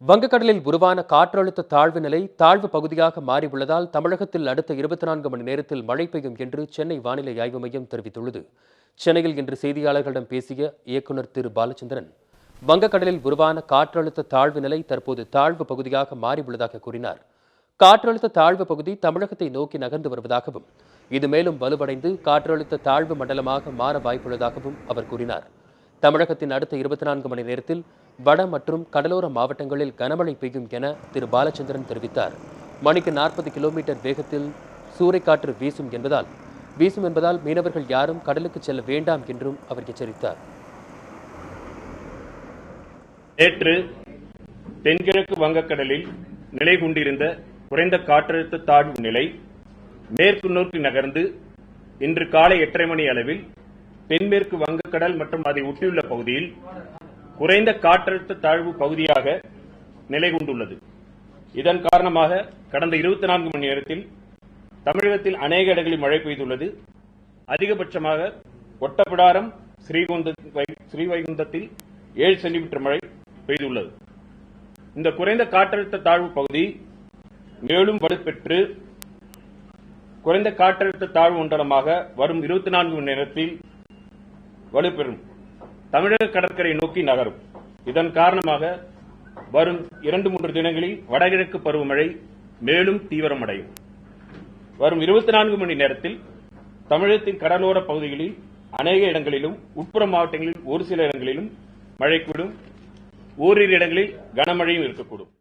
வங்கக்கடலில் உருவான காற்றழுத்த தாழ்வு நிலை தாழ்வு பகுதியாக மாறியுள்ளதால் தமிழகத்தில் அடுத்த 24 மணி நேரத்தில் மழை பெய்யும் என்று சென்னை வானிலை ஆய்வு மையம் தெரிவித்துள்ளது. சென்னையில் இன்று செய்தியாளர்களிடம் பேசிய இயக்குநர் திரு பாலச்சந்திரன், வங்கக்கடலில் உருவான காற்றழுத்த தாழ்வு நிலை தற்போது தாழ்வு பகுதியாக மாறியுள்ளதாக கூறினார். காற்றழுத்த தாழ்வு பகுதி தமிழகத்தை நோக்கி நகர்ந்து வருவதாகவும், இது மேலும் வலுவடைந்து காற்றழுத்த தாழ்வு மண்டலமாக மாற வாய்ப்புள்ளதாகவும் அவர் கூறினார். தமிழகத்தின் அடுத்த 24 மணி நேரத்தில் வட மற்றும் கடலோர மாவட்டங்களில் கனமழை பெய்யும் என திரு பாலச்சந்திரன் தெரிவித்தார். மணிக்கு 40 கிலோமீட்டர் வேகத்தில் சூறைக்காற்று வீசும் என்பதால் மீனவர்கள் யாரும் கடலுக்கு செல்ல வேண்டாம் என்றும் அவர் எச்சரித்தார். நேற்று தென்கிழக்கு வங்கக்கடலில் நிலை கொண்டிருந்த குறைந்த காற்றழுத்த தாழ்வு நிலை மேற்கு நோக்கி நகர்ந்து இன்று காலை 8:30 மணி அளவில் தென்மேற்கு வங்கக்கடல் மற்றும் அதை ஒட்டியுள்ள பகுதியில் குறைந்த காற்றழுத்த தாழ்வு பகுதியாக நிலை கொண்டுள்ளது. இதன் காரணமாக கடந்த 24 மணி நேரத்தில் தமிழகத்தில் அநேக இடங்களில் மழை பெய்துள்ளது. அதிகபட்சமாக ஒட்டப்பிடாரம், ஸ்ரீவைகுண்டத்தில் 7 சென்டிமீட்டர் மழை பெய்துள்ளது. இந்த குறைந்த காற்றழுத்த தாழ்வு பகுதி மேலும் வலுப்பெற்று குறைந்த காற்றழுத்த தாழ்வு மண்டலமாக வரும் 24 மணி நேரத்தில் வலுப்பெறும் தமிழக கடற்கரை நோக்கி நகரும். இதன் காரணமாக வரும் 2-3 தினங்களில் வடகிழக்கு பருவமழை மேலும் தீவிரமடையும். வரும் 24 மணி நேரத்தில் தமிழகத்தின் கடலோர பகுதிகளில் அநேக இடங்களிலும் உட்புற மாவட்டங்களில் ஒரு சில இடங்களிலும் மழை கூடும். ஓரிரு இடங்களில் கனமழையும் இருக்கக்கூடும்.